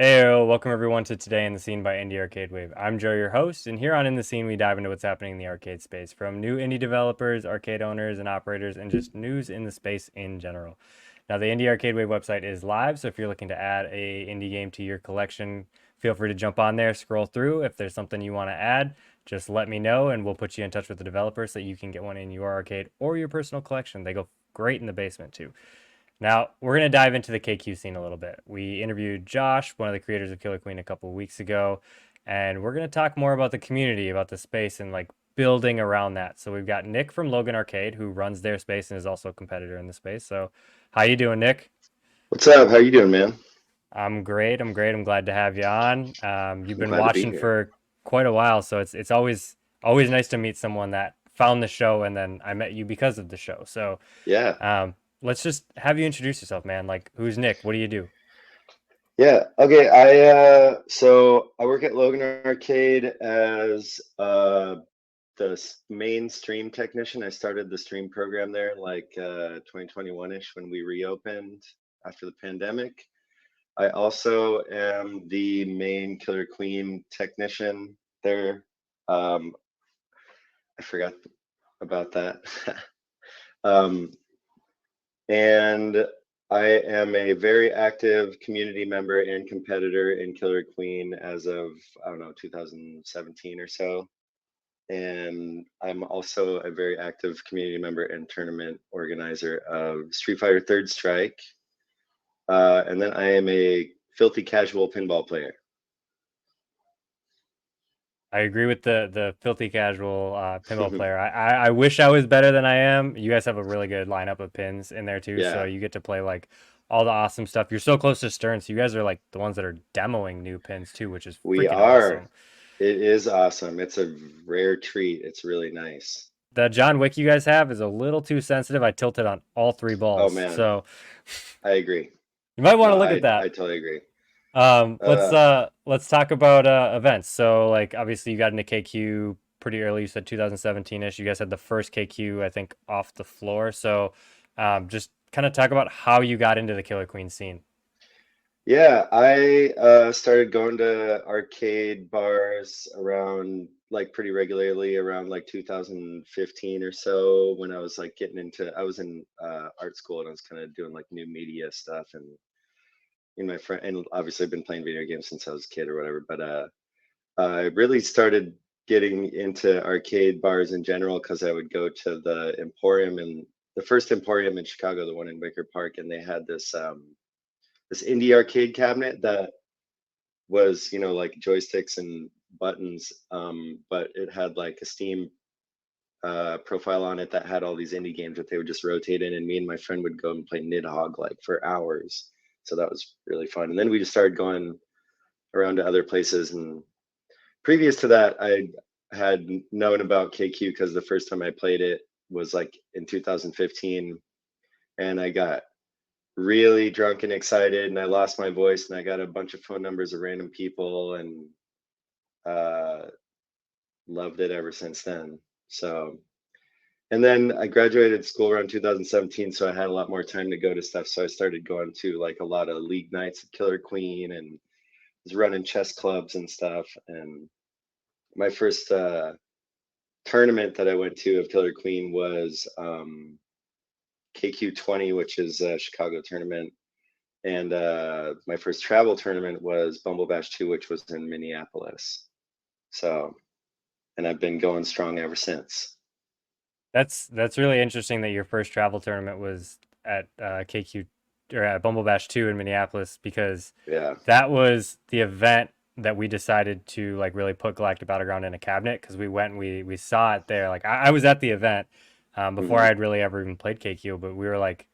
Heyo, welcome everyone to Today in the Scene by Indie Arcade Wave. I'm Joe, your host, and here on In the Scene, we dive into what's happening in the arcade space, from new indie developers, arcade owners, and operators, and just news in the space in general. Now, the Indie Arcade Wave website is live, so if you're looking to add a indie game to your collection, feel free to jump on there, scroll through. If there's something you want to add, just let me know, and we'll put you in touch with the developer so you can get one in your arcade or your personal collection. They go great in the basement too. Now, we're going to dive into the KQ scene a little bit. We interviewed Josh, one of the creators of Killer Queen, a couple of weeks ago, and we're going to talk more about the community, about the space, and like building around that. So we've got Nick from Logan Arcade, who runs their space and is also a competitor in the space. So, how you doing, Nick? What's up? How you doing, man? I'm great. I'm great. I'm glad to have you on. You've I'm been glad to be watching here. for quite a while, so it's always nice to meet someone that found the show, and then I met you because of the show. So Yeah. um, let's just have you introduce yourself, man. Like, who's Nick? What do you do? Yeah. Okay. I work at Logan Arcade as main stream technician. I started the stream program there in like 2021-ish when we reopened after the pandemic. I also am the main Killer Queen technician there. Um, I forgot about that. Um, and I am a very active community member and competitor in Killer Queen as of, I don't know, 2017 or so. And I'm also a very active community member and tournament organizer of Street Fighter Third Strike. And then I am a filthy casual pinball player. I agree with the filthy casual pinball player. I wish I was better than I am. You guys have a really good lineup of pins in there too, so Yeah, you get to play like all the awesome stuff. You're so close to Stern, so you guys are like the ones that are demoing new pins too, which is we freaking are. awesome. It is awesome. It's a rare treat. It's really nice. The John Wick you guys have is a little too sensitive. I tilted on all three Oh balls, man, so I agree. you might want No, to look at I that. totally agree. Let's Uh, let's talk about events. So like obviously you got into KQ pretty early. You said 2017-ish. You guys had the first KQ, I think, off the floor. So just kind of talk about how you got into the Killer Queen scene. Yeah, I started going to arcade bars around like pretty regularly around like 2015 or so when I was like I was in art school and I was kind of doing like new media stuff and in my friend and obviously I've been playing video games since I was a kid or whatever, but I really started getting into arcade bars in general because I would go to the Emporium and the first Emporium in Chicago, the one in Wicker Park, and they had this indie arcade cabinet that was, like joysticks and buttons, but it had like a Steam profile on it that had all these indie games that they would just rotate in, and me and my friend would go and play Nidhogg like for hours. So that was really fun. And then we just started going around to other places. And previous to that, I had known about KQ because the first time I played it was like in 2015, and I got really drunk and excited and I lost my voice and I got a bunch of phone numbers of random people and uh, loved it ever since then. So, and then I graduated school around 2017, so I had a lot more time to go to stuff. So I started going to like a lot of league nights at Killer Queen and was running chess clubs and stuff. And my first tournament that I went to of Killer Queen was KQ20, which is a Chicago tournament. And my first travel tournament was Bumble Bash 2, which was in Minneapolis. So, and I've been going strong ever since. That's really interesting that your first travel tournament was at KQ or at Bumble Bash 2 in Minneapolis because Yeah. that was the event that we decided to like really put Galactic Battleground in a cabinet because we went and we saw it there. Like I was at the event before I Hmm. had really ever even played KQ, but we were like,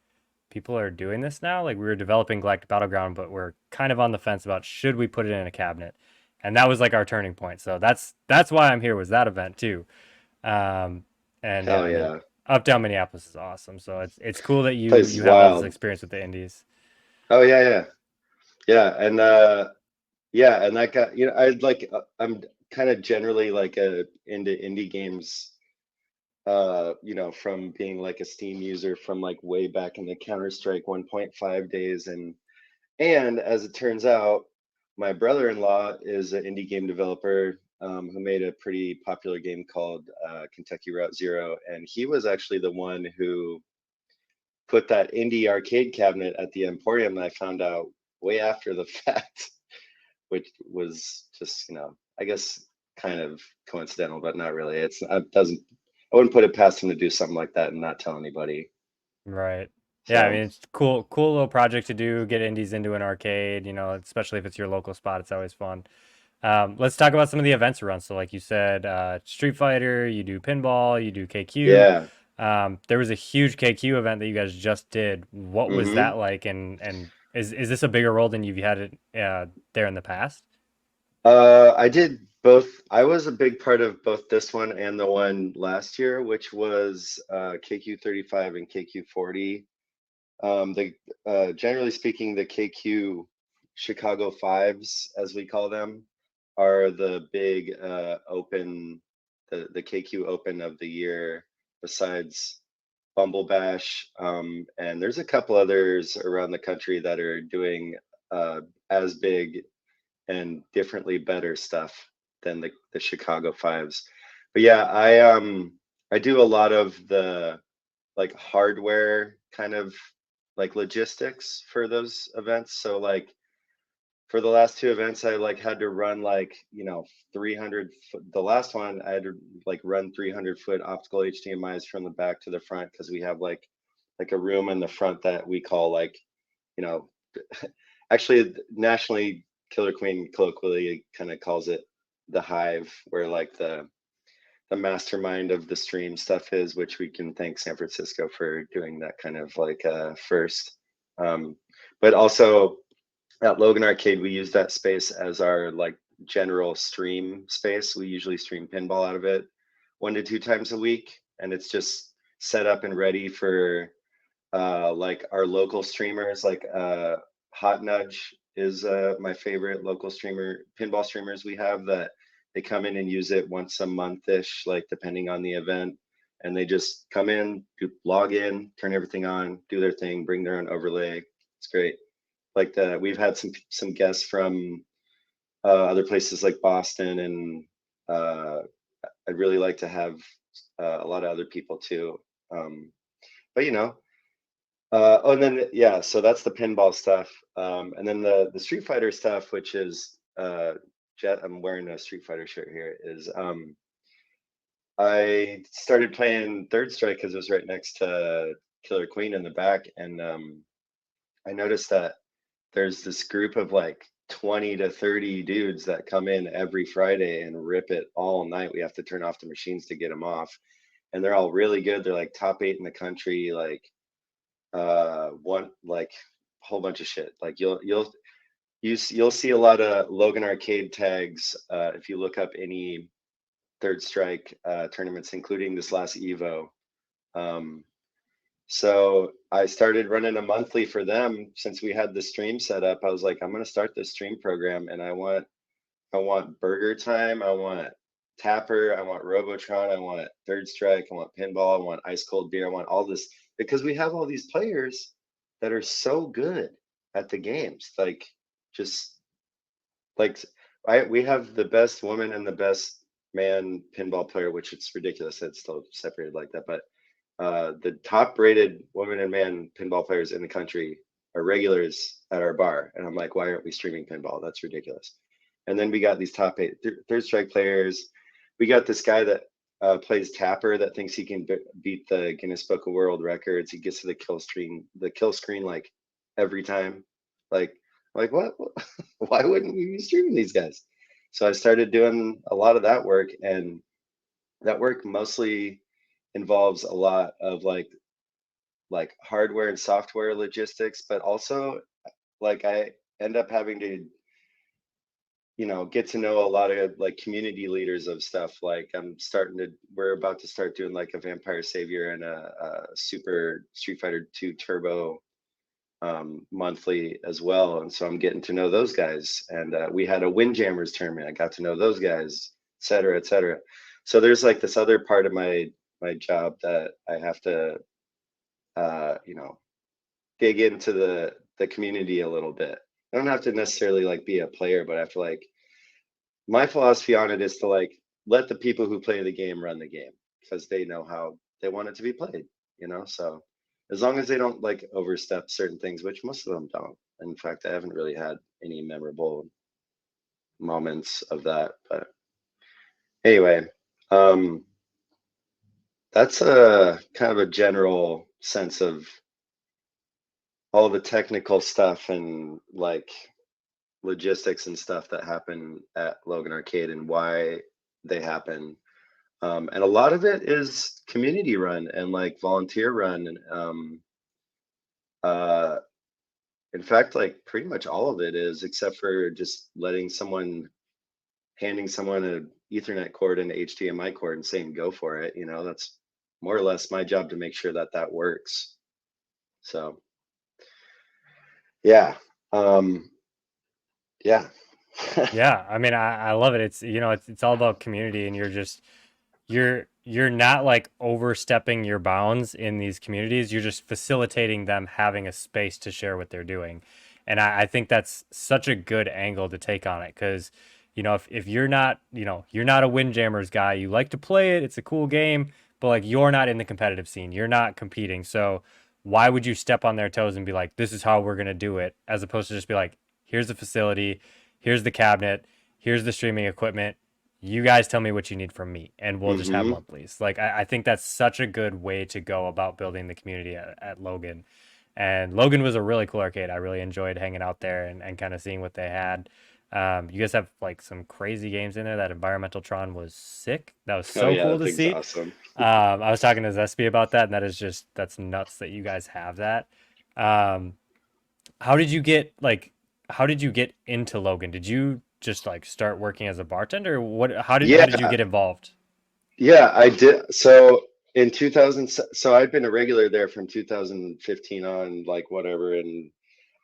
people are doing this now. Like we were developing Galactic Battleground, but we're kind of on the fence about should we put it in a cabinet, and that was like our turning point. So that's why I'm here was that event too. Um, and yeah, Hell I mean, yeah. Uptown Minneapolis is awesome. So it's cool that Place is you have all this wild. experience with the indies. Oh yeah, yeah. Yeah. And yeah, and that got, I'm kind of generally like into indie games, from being like a Steam user from like way back in the Counter-Strike 1.5 days. And as it turns out, my brother-in-law is an indie game developer who made a pretty popular game called Kentucky Route Zero, and he was actually the one who put that indie arcade cabinet at the Emporium that I found out way after the fact, which was just, I guess kind of coincidental, but not really. I wouldn't put it past him to do something like that and not tell anybody. Right. Yeah, I So mean it's cool little project to do, get indies into an arcade, especially if it's your local spot, it's always fun. Let's talk about some of the events around. So like you said, Street Fighter, you do pinball, you do KQ. yeah. There was a huge KQ event that you guys just did. What was hmm that like? And is this a bigger role than you've had it there in the past? I did both. I was a big part of both this one and the one last year, which was KQ35 and KQ40. The Generally speaking, the KQ Chicago Fives, as we call them, are the big open, the KQ Open of the year, besides Bumble Bash. And there's a couple others around the country that are doing as big and differently better stuff than the Chicago Fives. But yeah, I do a lot of the like hardware kind of like logistics for those events. So like for the last two events, I like had to run like 300 foot. The last one I had to like run 300-foot optical HDMI's from the back to the front because we have like a room in the front that we call like you know actually nationally Killer Queen colloquially kind of calls it the hive, where like the mastermind of the stream stuff is, which we can thank San Francisco for doing that kind of like first. Um, but also at Logan Arcade, we use that space as our like general stream space. We usually stream pinball out of it 1 to 2 times a week, and it's just set up and ready for like our local streamers. Like Hot Nudge is my favorite local pinball streamers we have, that they come in and use it once a month-ish, like depending on the event. And they just come in, log in, turn everything on, do their thing, bring their own overlay. It's great. Like we've had some guests from other places like Boston, and uh, I'd really like to have a lot of other people too. But oh, and then yeah, so that's the pinball stuff, and then the Street Fighter stuff, which is Jet. I'm wearing a Street Fighter shirt here. Is I started playing Third Strike because it was right next to Killer Queen in the back, and I noticed that there's this group of like 20 to 30 dudes that come in every Friday and rip it all night. We have to turn off the machines to get them off, and they're all really good. They're like top 8 in the country, like one like whole bunch of shit. Like you'll see a lot of Logan Arcade tags if you look up any Third Strike tournaments, including this last Evo. Um, so I started running a monthly for them since we had the stream set up. I was like, I'm gonna start this stream program, and I want Burger Time, I want Tapper, I want Robotron, I want Third Strike, I want Pinball, I want Ice Cold Beer, I want all this, because we have all these players that are so good at the games. Like just like we have the best woman and the best man pinball player, which it's ridiculous that it's still separated like that. But the top rated women and man pinball players in the country are regulars at our bar. And I'm like, why aren't we streaming pinball? That's ridiculous. And then we got these top 8 Third Strike players. We got this guy that plays Tapper that thinks he can beat the Guinness Book of World Records. He gets to the kill screen like every time. Like, what? Why wouldn't we be streaming these guys? So I started doing a lot of that work, and that work mostly involves a lot of like hardware and software logistics, but also like I end up having to get to know a lot of like community leaders of stuff. Like we're about to start doing like a Vampire Savior and a Super Street Fighter 2 Turbo monthly as well. And so I'm getting to know those guys. And we had a Windjammers tournament. I got to know those guys, et cetera, et cetera. So there's like this other part of my job that I have to dig into the community a little bit. I don't have to necessarily like be a player, but I feel like my philosophy on it is to like let the people who play the game run the game because they know how they want it to be played, you know? So as long as they don't like overstep certain things, which most of them don't. In fact, I haven't really had any memorable moments of that. But anyway, um, that's a kind of a general sense of all the technical stuff and like logistics and stuff that happen at Logan Arcade and why they happen. And a lot of it is community run and like volunteer run. And uh, in fact, like pretty much all of it is, except for just handing someone an Ethernet cord and an HDMI cord and saying go for it. You know, that's more or less my job to make sure that that works. So yeah, um, yeah, Yeah, I mean, I love it. It's it's all about community, and you're not like overstepping your bounds in these communities. You're just facilitating them having a space to share what they're doing, and I think that's such a good angle to take on it because if you're not you're not a Windjammers guy, you like to play it. It's a cool game, but like you're not in the competitive scene. You're not competing, so why would you step on their toes and be like, this is how we're gonna do it, as opposed to just be like, here's the facility, here's the cabinet, here's the streaming equipment, you guys tell me what you need from me and we'll just have hmm monthlies. Like I think that's such a good way to go about building the community at Logan. And Logan was a really cool arcade. I really enjoyed hanging out there and kind of seeing what they had. You guys have like some crazy games in there. That Environmental Tron was sick. That was Oh so yeah, cool that to thing's see. awesome. I was talking to Zespi about that, and that's nuts that you guys have that. Um, how did you get like how did you get into Logan? Did you just like start working as a bartender? Or what how did you Yeah, get involved? yeah, I did. So in 2000, so I'd been a regular there from 2015 on, like whatever, and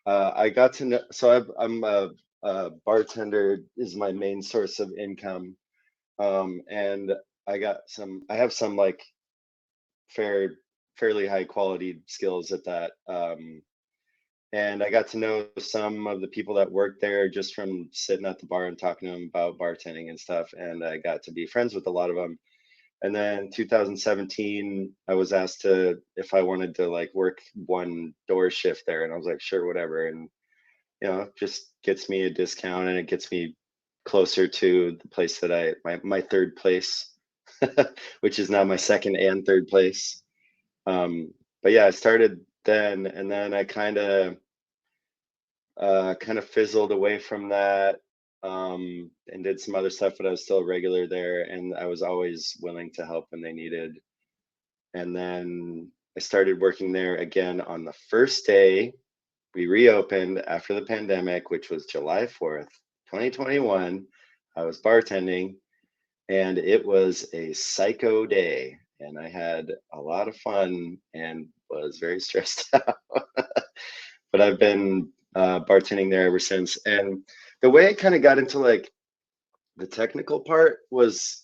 I got to know. So I'm a bartender is my main source of income, and I have some like fair, fairly high quality skills at that. And I got to know some of the people that worked there just from sitting at the bar and talking to them about bartending and stuff. And I got to be friends with a lot of them. And then 2017, I was asked to if I wanted to like work one door shift there, and I was like, sure, whatever. And it just gets me a discount and it gets me closer to the place that my third place, which is now my second and third place. But yeah, I started then, and then I kind of fizzled away from that, and did some other stuff, but I was still a regular there, and I was always willing to help when they needed. And then I started working there again on the first day we reopened after the pandemic, which was July 4th, 2021. I was bartending, and it was a psycho day. And I had a lot of fun and was very stressed out. But I've been bartending there ever since. And the way I kind of got into like the technical part was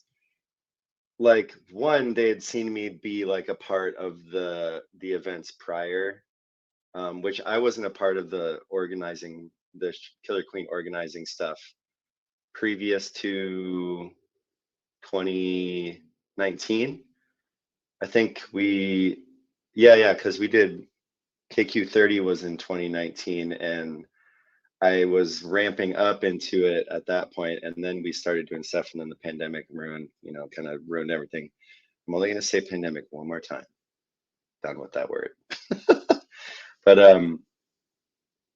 like one, they had seen me be like a part of the events prior, which I wasn't a part of the organizing, the Killer Queen organizing stuff previous to 2019. I think yeah, because we did KQ30 was in 2019, and I was ramping up into it at that point, and then we started doing stuff, and then the pandemic ruined, kind of ruined everything. I'm only going to say pandemic one more time. Done with that word. But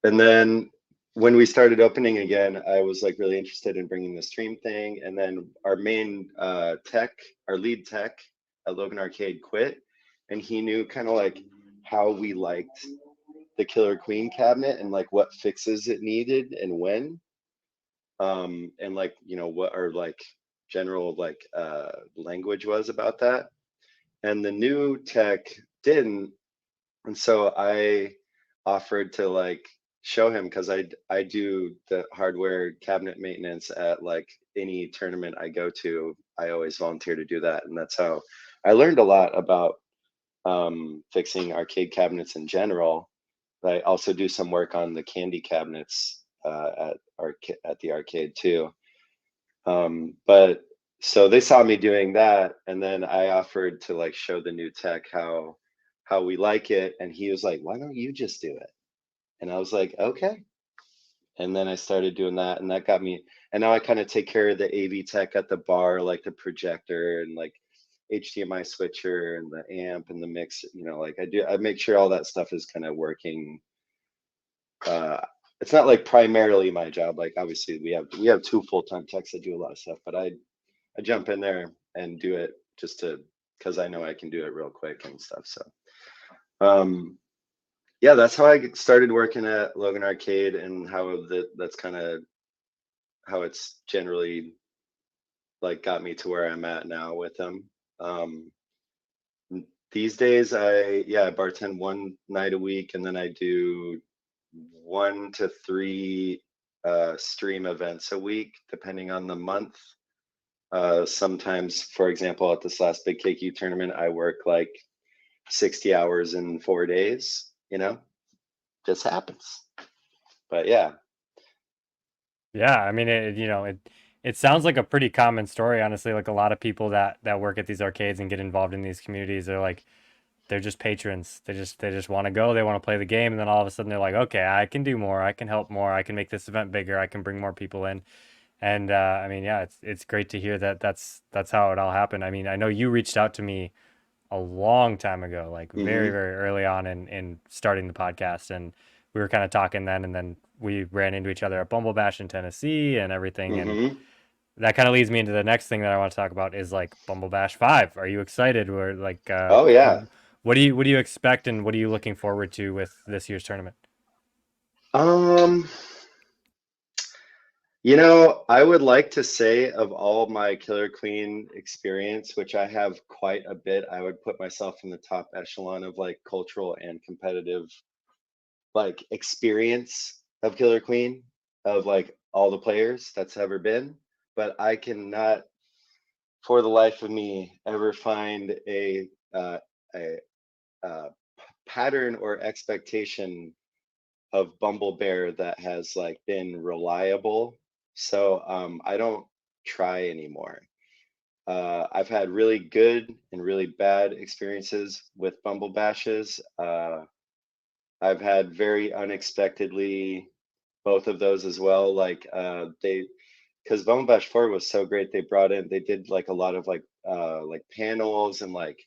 and then when we started opening again, I was like really interested in bringing the stream thing. And then our main our lead tech at Logan Arcade quit, and he knew kind of like how we liked the Killer Queen cabinet and like what fixes it needed and when, and like what our like general like language was about that. And the new tech didn't, and so I offered to like show him because I do the hardware cabinet maintenance at like any tournament I go to. I always volunteer to do that, and that's how I learned a lot about fixing arcade cabinets in general. I also do some work on the candy cabinets at the arcade too. But so they saw me doing that, and then I offered to like show the new tech how we like it, and he was like, "Why don't you just do it?" And I was like, "Okay." And then I started doing that, and that got me. And now I kind of take care of the AV tech at the bar, like the projector and like HDMI switcher and the amp and the mix. Like I make sure all that stuff is kind of working. Uh, it's not like primarily my job. Like obviously we have two full-time techs that do a lot of stuff, but I jump in there and do it just to because I know I can do it real quick and stuff. So um, yeah, that's how I started working at Logan Arcade and that's kind of how it's generally like got me to where I'm at now with them. Um, these days I bartend one night a week, and then I do 1 to 3 stream events a week depending on the month. Sometimes, for example, at this last big KQ tournament, I work like 60 hours in 4 days, just happens. But yeah. Yeah, I mean it sounds like a pretty common story, honestly. Like a lot of people that work at these arcades and get involved in these communities, they're just patrons. They just want to go, they want to play the game, and then all of a sudden they're like, okay, I can do more, I can help more, I can make this event bigger, I can bring more people in. And I mean, yeah, it's great to hear that that's how it all happened. I mean, I know you reached out to me a long time ago, like very, Hmm. very early on in starting the podcast. And we were kind of talking then, and then we ran into each other at Bumble Bash in Tennessee and everything. And Hmm. that kind of leads me into the next thing that I want to talk about is like Bumble Bash 5. Are you excited? Or like, Oh yeah. what do you expect and what are you looking forward to with this year's tournament? Um, I would like to say of all my Killer Queen experience, which I have quite a bit, I would put myself in the top echelon of like cultural and competitive like experience of Killer Queen of like all the players that's ever been. But I cannot, for the life of me, ever find a pattern or expectation of Bumble Bear that has like been reliable. So I don't try anymore. I've had really good and really bad experiences with Bumble Bashes. I've had very unexpectedly both of those as well. Like because Bumble Bash 4 was so great, they did like a lot of like panels and like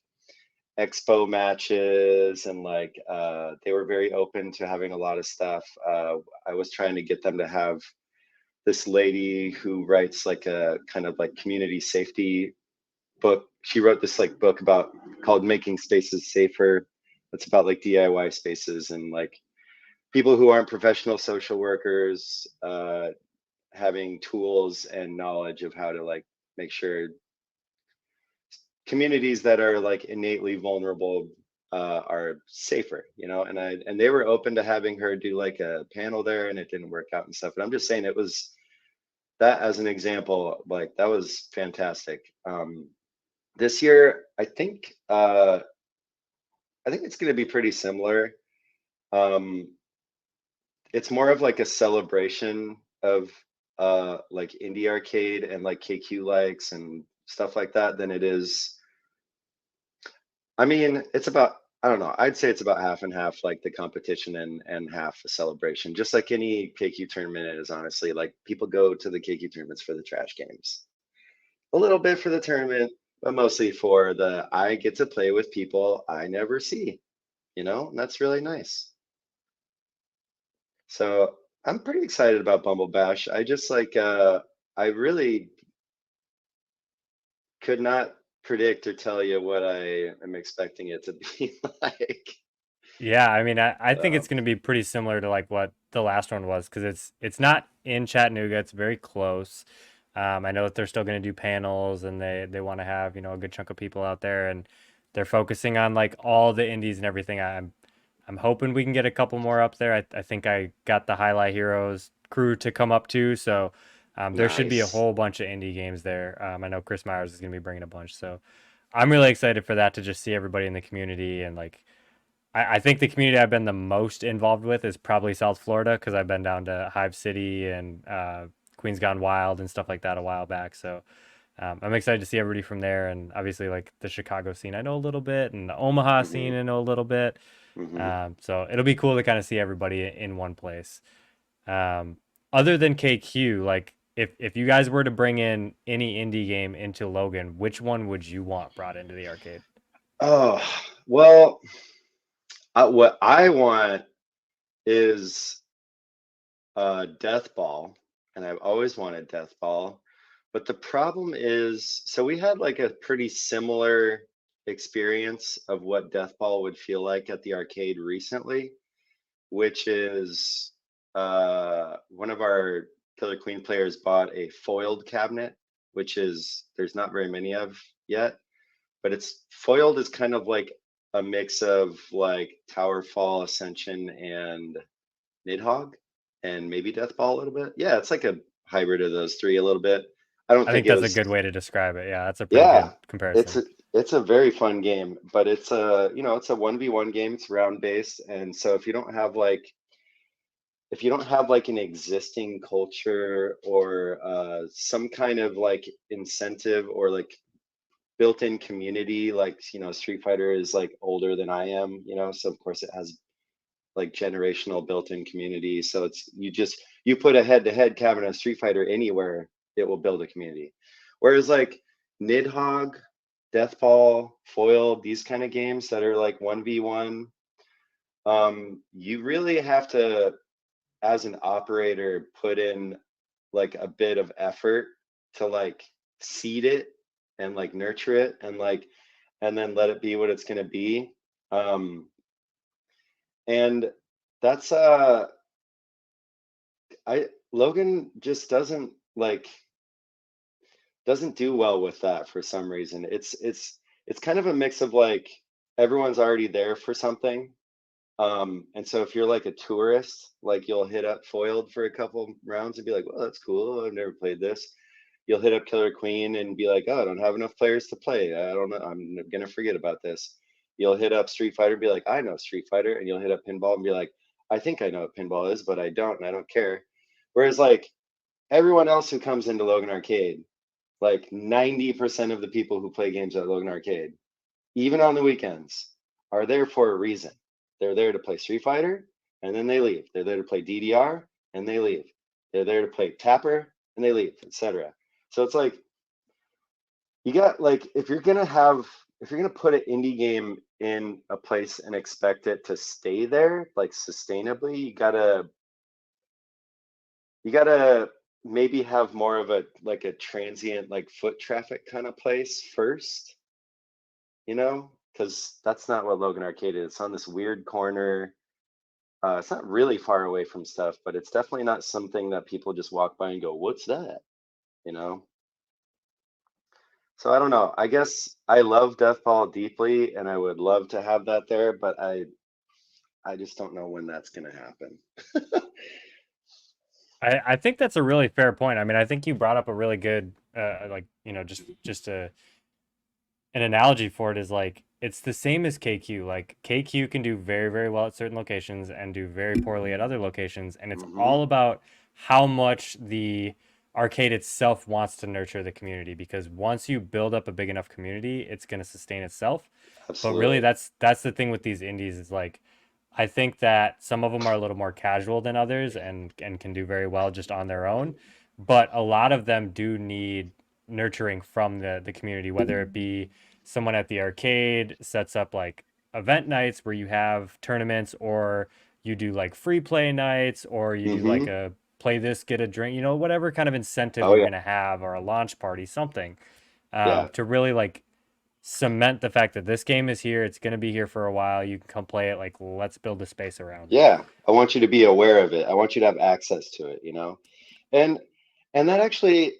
expo matches and like they were very open to having a lot of stuff. I was trying to get them to have this lady who writes like a kind of like community safety book. She wrote this like book about called Making Spaces Safer. It's about like DIY spaces and like people who aren't professional social workers having tools and knowledge of how to like make sure communities that are like innately vulnerable are safer, and they were open to having her do like a panel there, and it didn't work out and stuff. But I'm just saying it was that as an example, like that was fantastic. This year, I think it's going to be pretty similar. Um, it's more of like a celebration of like indie arcade and like KQ likes and stuff like that than it is. I mean, it's about, I don't know, I'd say it's about half and half, like the competition and half the celebration, just like any KQ tournament is, honestly. Like people go to the KQ tournaments for the trash games, a little bit for the tournament, but mostly for the I get to play with people I never see, and that's really nice. So I'm pretty excited about Bumble Bash. I just like, I really could not predict or tell you what I am expecting it to be like. Yeah, I mean, I think it's So. going to be pretty similar to like what the last one was because it's not in Chattanooga. It's very close. I know that they're still going to do panels and they want to have a good chunk of people out there and they're focusing on like all the indies and everything. I'm hoping we can get a couple more up there. I think I got the Highlight Heroes crew to come up too, so there should be a Nice. whole bunch of indie games there. I know Chris Myers is going to be bringing a bunch, so I'm really excited for that to just see everybody in the community and like. I think the community I've been the most involved with is probably South Florida because I've been down to Hive City and Queens Gone Wild and stuff like that a while back. So I'm excited to see everybody from there, and obviously like the Chicago scene I know a little bit, and the Omaha scene Hmm. I know a little bit. Hmm. So it'll be cool to kind of see everybody in one place. Um, Other than KQ, like if you guys were to bring in any indie game into Logan, which one would you want brought into the arcade? Oh, well, what I want is Death Ball, and I've always wanted Death Ball. But the problem is, so we had like a pretty similar experience of what Death Ball would feel like at the arcade recently, which is one of our Killer Queen players bought a foiled cabinet, which is there's not very many of yet, but it's foiled is kind of like a mix of like Towerfall, Ascension, and Nidhogg, and maybe Death Ball a little bit. Yeah, it's like a hybrid of those three a little bit. I don't I think think it that's a was. good way to describe it. Yeah, that's a pretty Yeah, good it's comparison. a very fun game, but it's a it's a 1v1 game. It's round based, and so if you don't have like an existing culture or some kind of like incentive or like built-in community, like Street Fighter is like older than I am, so of course it has like generational built-in community. So it's you put a head-to-head cabinet of Street Fighter anywhere, it will build a community. Whereas like Nidhogg, Deathball, Foil, these kind of games that are like 1v1, you really have to, as an operator, put in like a bit of effort to like seed it and like nurture it and then let it be what it's going to be. And that's I Logan just doesn't do well with that for some reason. It's kind of a mix of like everyone's already there for something. And so if you're like a tourist, like you'll hit up Foiled for a couple rounds and be like, well, that's cool. I've never played this. You'll hit up Killer Queen and be like, oh, I don't have enough players to play. I don't know. I'm gonna forget about this. You'll hit up Street Fighter and be like, I know Street Fighter, and you'll hit up Pinball and be like, I think I know what Pinball is, but I don't, and I don't care. Whereas like everyone else who comes into Logan Arcade, like 90% of the people who play games at Logan Arcade, even on the weekends, are there for a reason. They're there to play Street Fighter and then they leave. They're there to play DDR and they leave. They're there to play Tapper and they leave, etc. So it's like you got like if you're gonna put an indie game in a place and expect it to stay there like sustainably, you gotta maybe have more of a like a transient like foot traffic kind of place first, because that's not what Logan Arcade is. It's on this weird corner. It's not really far away from stuff, but it's definitely not something that people just walk by and go, "What's that?" You know. So I don't know. I guess I love Death Ball deeply, and I would love to have that there, but I just don't know when that's gonna happen. I think that's a really fair point. I mean, I think you brought up a really good like, just an analogy for it is like it's the same as KQ. Like KQ can do very, very well at certain locations and do very poorly at other locations. And it's Hmm. all about how much the arcade itself wants to nurture the community because once you build up a big enough community, it's going to sustain itself. But really Absolutely. that's the thing with these indies is like I think that some of them are a little more casual than others and can do very well just on their own, but a lot of them do need nurturing from the community, whether it be someone at the arcade sets up like event nights where you have tournaments, or you do like free play nights, or you do like Hmm. a play this, get a drink, whatever kind of incentive Oh you're yeah. going to have, or a launch party, something Yeah. to really like cement the fact that this game is here. It's going to be here for a while. You can come play it. Like, let's build a space around it. Yeah. I want you to be aware of it. I want you to have access to it. And and that actually,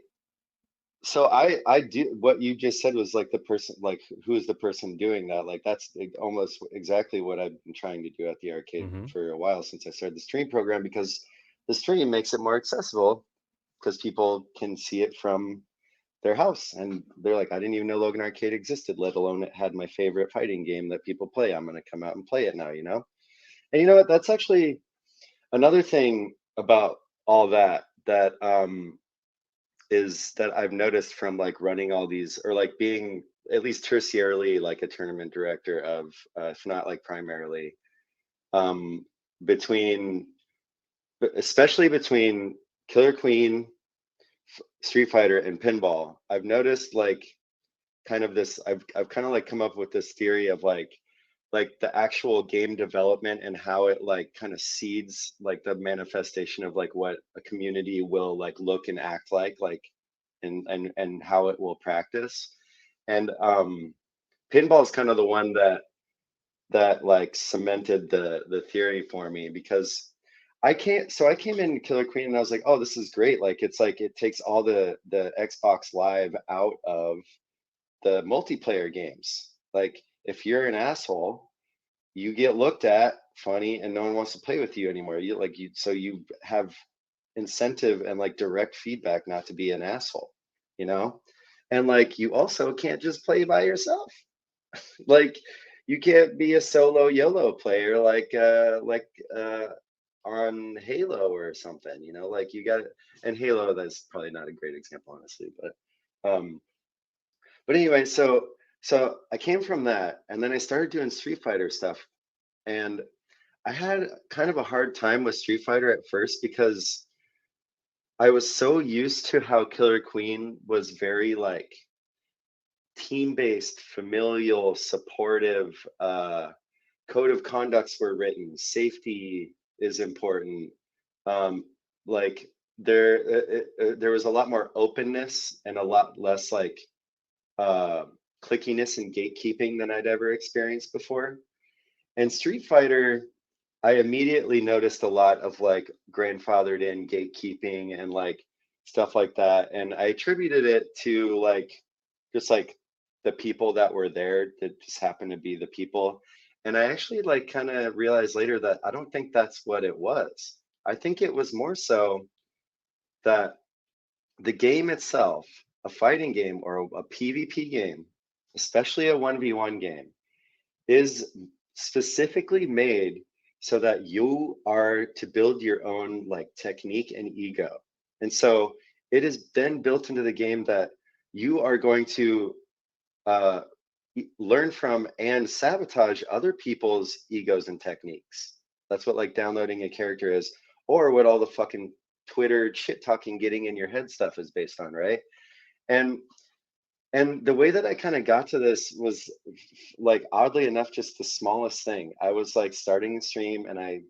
so I do what you just said was like the person, like who is the person doing that? Like that's almost exactly what I've been trying to do at the arcade Hmm. for a while since I started the stream program, because the stream makes it more accessible because people can see it from their house, and they're like, I didn't even know Logan Arcade existed, let alone it had my favorite fighting game that people play. I'm gonna come out and play it now, you know? And you know what? That's actually another thing about all that is that I've noticed from like running all these, or like being at least tertiarily like a tournament director of, if not like primarily, um, between, especially between Killer Queen, Street Fighter, and Pinball. I've noticed like kind of this. I've kind of like come up with this theory of like the actual game development and how it like kind of seeds like the manifestation of like what a community will like look and act like and how it will practice. And pinball is kind of the one that like cemented the theory for me, because I came in Killer Queen and I was like, oh, this is great. Like it's like it takes all the Xbox Live out of the multiplayer games. Like if you're an asshole, you get looked at funny and no one wants to play with you anymore. So you have incentive and like direct feedback not to be an asshole, you know? And like you also can't just play by yourself. Like you can't be a solo YOLO player like on Halo or something, you know, like you got, and Halo, that's probably not a great example, honestly, um but anyway, so I came from that and then I started doing Street Fighter stuff, and I had kind of a hard time with Street Fighter at first because I was so used to how Killer Queen was very like team-based, familial, supportive, code of conducts were written, safety is important. Um, like there was a lot more openness and a lot less like uh, clickiness and gatekeeping than I'd ever experienced before. And Street Fighter, I immediately noticed a lot of like grandfathered in gatekeeping and like stuff like that. And I attributed it to like just like the people that were there that just happened to be the people. And I actually like kind of realized later that I don't think that's what it was. I think it was more so that the game itself, a fighting game or a PvP game, especially a 1v1 game, is specifically made so that you are to build your own like technique and ego. And so it is then built into the game that you are going to uh, learn from and sabotage other people's egos and techniques. That's what like downloading a character is, or what all the fucking Twitter shit talking, getting in your head stuff is based on, right? And and the way that I kind of got to this was like oddly enough, just the smallest thing. I was like starting a stream and I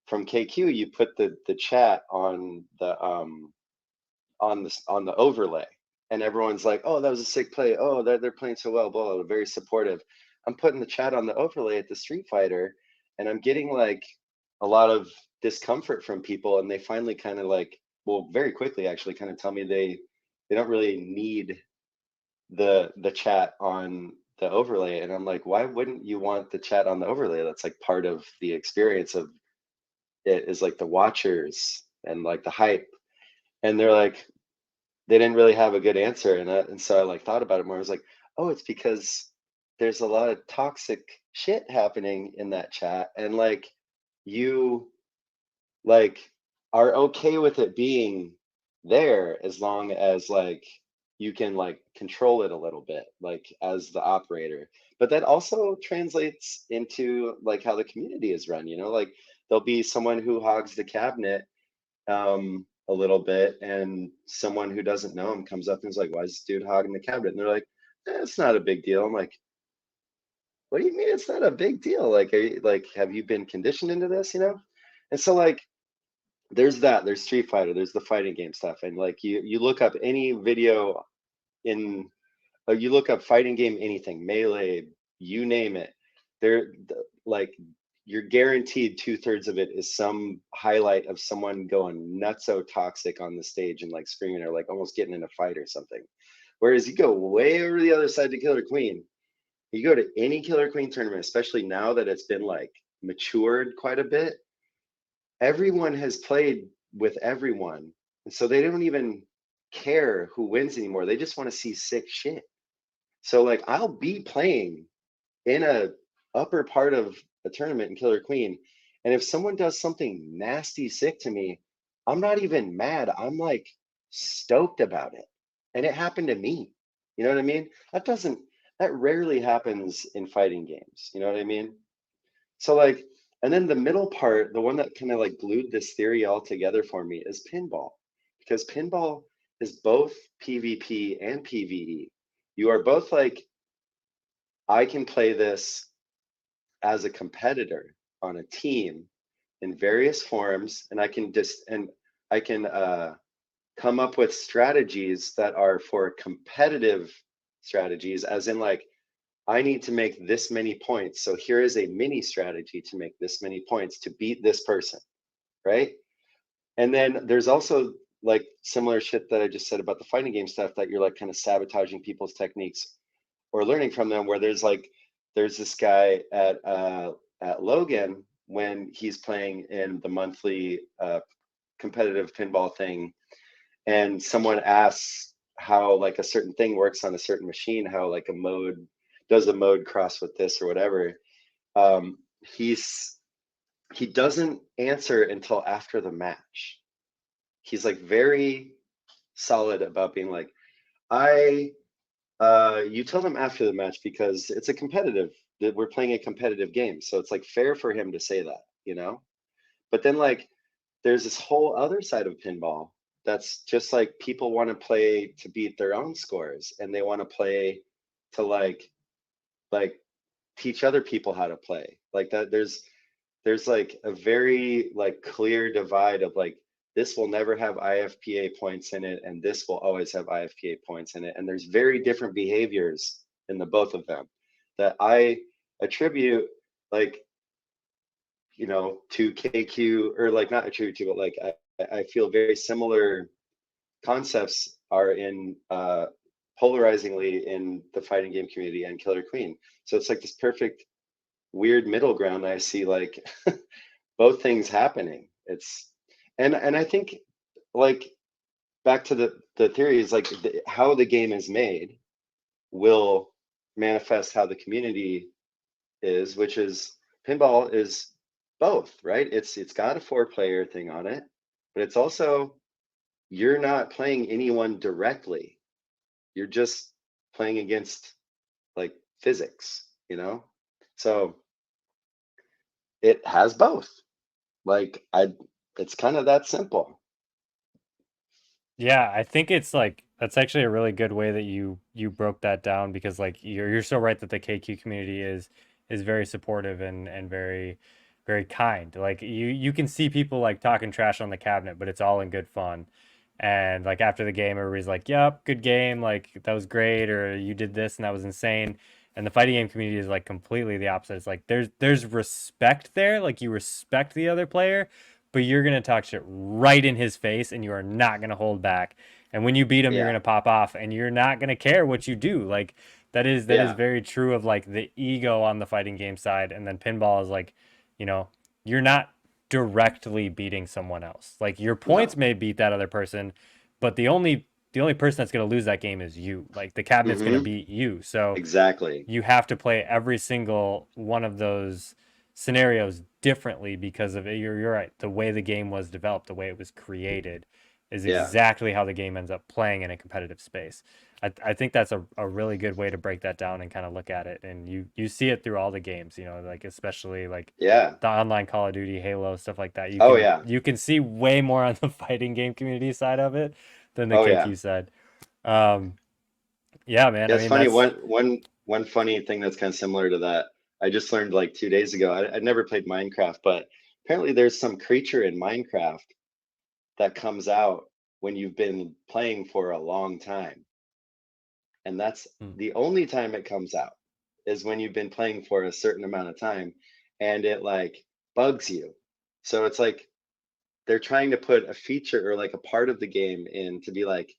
from KQ, you put the chat on the overlay, and everyone's like, oh, that was a sick play. Oh, they're playing so well, blah, blah, blah, very supportive. I'm putting the chat on the overlay at the Street Fighter, and I'm getting like a lot of discomfort from people, and they finally kind of like, well, very quickly actually kind of tell me they don't really need the chat on the overlay. And I'm like, why wouldn't you want the chat on the overlay? That's like part of the experience of it, is like the watchers and like the hype. And they're like, they didn't really have a good answer. And so I like thought about it more. I was like, oh, it's because there's a lot of toxic shit happening in that chat. And like you like are okay with it being there as long as like you can like control it a little bit like as the operator. But that also translates into like how the community is run, you know, like there'll be someone who hogs the cabinet a little bit, and someone who doesn't know him comes up and is like, why is this dude hogging the cabinet? And they're like, it's not a big deal. I'm like, what do you mean it's not a big deal? Like, like, have you been conditioned into this, you know? And so like there's Street Fighter, there's the fighting game stuff, and like you look up any video in you look up fighting game anything, Melee, you name it, there like you're guaranteed two-thirds of it is some highlight of someone going nutso toxic on the stage and like screaming or like almost getting in a fight or something. Whereas you go way over the other side to Killer Queen, you go to any Killer Queen tournament, especially now that it's been like matured quite a bit, everyone has played with everyone. And so they don't even care who wins anymore. They just want to see sick shit. So like I'll be playing in a upper part of a tournament in Killer Queen, and if someone does something nasty sick to me, I'm not even mad. I'm like stoked about it. And it happened to me. You know what I mean? That rarely happens in fighting games. You know what I mean? So like, and then the middle part, the one that kind of like glued this theory all together for me is pinball, because pinball is both PvP and PvE. You are both like, I can play this as a competitor on a team in various forms, and I can come up with strategies that are for competitive strategies, as in like I need to make this many points. So here is a mini strategy to make this many points to beat this person, right? And then there's also like similar shit that I just said about the fighting game stuff, that you're like kind of sabotaging people's techniques or learning from them, where there's this guy at Logan when he's playing in the monthly competitive pinball thing, and someone asks how like a certain thing works on a certain machine, how like a mode cross with this or whatever. um he doesn't answer until after the match. He's like very solid about being like, I you tell them after the match, because it's a competitive, that we're playing a competitive game, so it's like fair for him to say that, you know. But then like there's this whole other side of pinball that's just like people want to play to beat their own scores, and they want to play to like teach other people how to play like that. There's like a very like clear divide of like, this will never have IFPA points in it, and this will always have IFPA points in it. And there's very different behaviors in the both of them that I attribute, like, you know, to KQ, or like not attribute to, but like I feel very similar concepts are in polarizingly in the fighting game community and Killer Queen. So it's like this perfect weird middle ground. I see like both things happening. It's and I think like back to the theory is like how the game is made will manifest how the community is, which is pinball is both, right? It's got a 4 player thing on it, but it's also, you're not playing anyone directly. You're just playing against like physics, you know? So it has both. Like it's kind of that simple. Yeah, I think it's like that's actually a really good way that you broke that down, because like you're so right that the KQ community is very supportive and very kind. Like you can see people like talking trash on the cabinet, but it's all in good fun. And like after the game, everybody's like, "Yep, good game. Like that was great," or "You did this and that was insane." And the fighting game community is like completely the opposite. It's like there's respect there, like you respect the other player, but you're gonna talk shit right in his face, and you are not gonna hold back. And when you beat him, you're Yeah. gonna pop off, and you're not gonna care what you do. Like that is Yeah. very true of like the ego on the fighting game side, and then pinball is like, you know, you're not directly beating someone else. Like your points No. may beat that other person, but the only person that's gonna lose that game is you. Like the cabinet's gonna Mm-hmm. beat you. So Exactly. you have to play every single one of those scenarios differently because of it. You're right. The way the game was developed, the way it was created, is Yeah. exactly how the game ends up playing in a competitive space. I think that's a really good way to break that down and kind of look at it. And you see it through all the games, like especially like Yeah. the online Call of Duty, Halo, stuff like that. You Oh can yeah. you can see way more on the fighting game community side of it than the Oh yeah. KQ side. Um, yeah, man. Yeah, I it's mean, funny. that's One funny thing that's kind of similar to that. I just learned like 2 days ago. I'd never played Minecraft, but apparently there's some creature in Minecraft that comes out when you've been playing for a long time. And that's hmm. the only time it comes out, is when you've been playing for a certain amount of time, and it like bugs you. So it's like they're trying to put a feature or like a part of the game in to be like,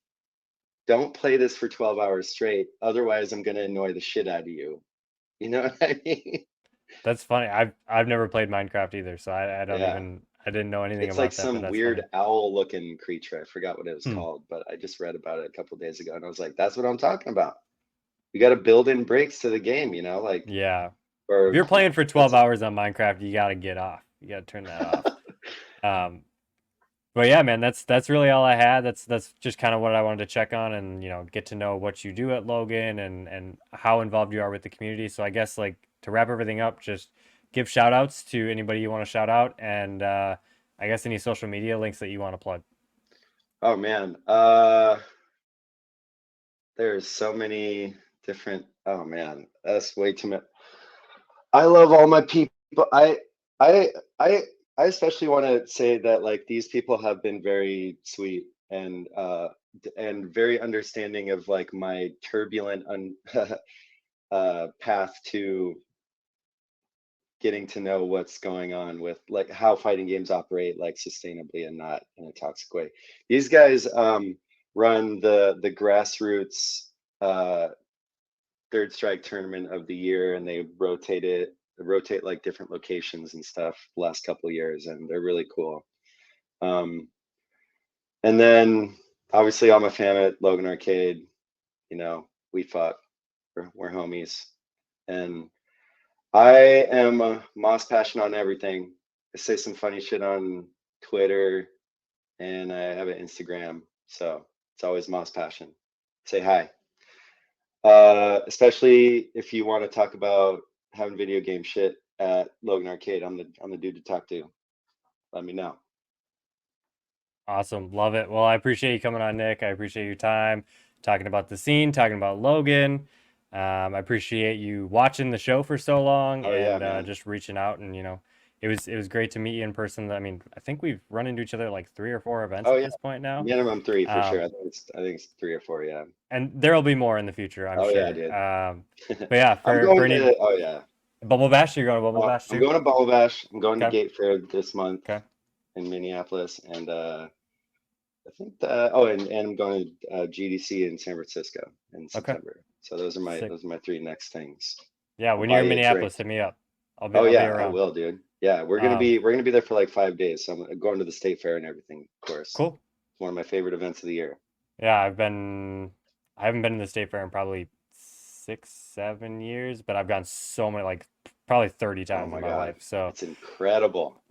don't play this for 12 hours straight. Otherwise, I'm going to annoy the shit out of you. You know what I mean? That's funny. I've never played Minecraft either, so I don't Yeah. even I didn't know anything It's like about that, but some that's weird funny. owl-looking creature. I forgot what it was Hmm. called, but I just read about it a couple days ago, and I was like, "That's what I'm talking about." You got to build in breaks to the game, like, Yeah. If or you're playing for 12 that's hours on Minecraft, you got to get off. You got to turn that off. Um, but yeah, man, that's really all I had. That's just kind of what I wanted to check on and, get to know what you do at Logan and how involved you are with the community. So I guess like to wrap everything up, just give shout outs to anybody you want to shout out and I guess any social media links that you want to plug. Oh man, there's so many different. Oh man, that's way too much. I love all my people. I, I, I especially want to say that like these people have been very sweet and very understanding of like my turbulent path to getting to know what's going on with like how fighting games operate like sustainably and not in a toxic way. These guys run the grassroots uh, third strike tournament of the year, and they rotate like different locations and stuff the last couple of years, and they're really cool. Um, and then obviously all my fam at Logan Arcade, we fought. We're homies, and I am Moss Passion on everything. I say some funny shit on Twitter, and I have an Instagram, so it's always Moss Passion. Say hi. Especially if you want to talk about having video game shit at Logan Arcade, I'm the dude to talk to. Let me know. Awesome. Love it. Well, I appreciate you coming on, Nick. I appreciate your time talking about the scene, talking about Logan. I appreciate you watching the show for so long Oh yeah, and man. just reaching out and it was great to meet you in person. I mean, I think we've run into each other like 3 or 4 events Oh at yeah, this point now. minimum three for sure. Um, I think it's 3 or 4. Yeah. and there'll be more in the future, I'm Oh yeah, sure. dude. But yeah, I'm for going any to. Oh yeah. Bubble Bash, you're going to Bubble Bash I'm too? going to Bubble Bash. I'm going to Okay. Gate Fair this month Okay. in Minneapolis, and I think and I'm going to GDC in San Francisco in Okay. September. So those are my Sick. those are my three next things. Yeah, I'll when buy you're in you a drink. Minneapolis, hit me up. Oh I'll be yeah, I around. will, dude. Yeah, we're gonna Um, be we're gonna be there for like 5 days. So I'm going to the state fair and everything, of course. cool. It's one of my favorite events of the year. Yeah, I haven't been in the state fair in probably 6, 7 years, but I've gone so many, like probably 30 Oh times in my my God, life. So, it's incredible.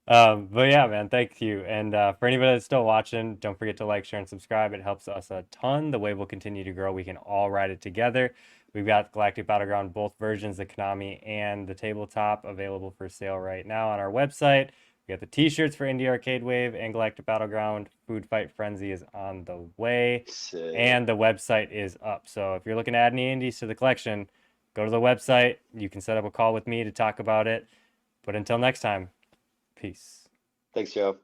but yeah, man, thank you. And for anybody that's still watching, don't forget to like, share, and subscribe. It helps us a ton. The way we'll continue to grow, we can all ride it together. We've got Galactic Battleground, both versions, the Konami and the tabletop, available for sale right now on our website. We got the t-shirts for Indie Arcade Wave and Galactic Battleground. Food Fight Frenzy is on the way, Sick. and the website is up. So if you're looking to add any indies to the collection, go to the website. You can set up a call with me to talk about it. But until next time, peace. Thanks, Joe.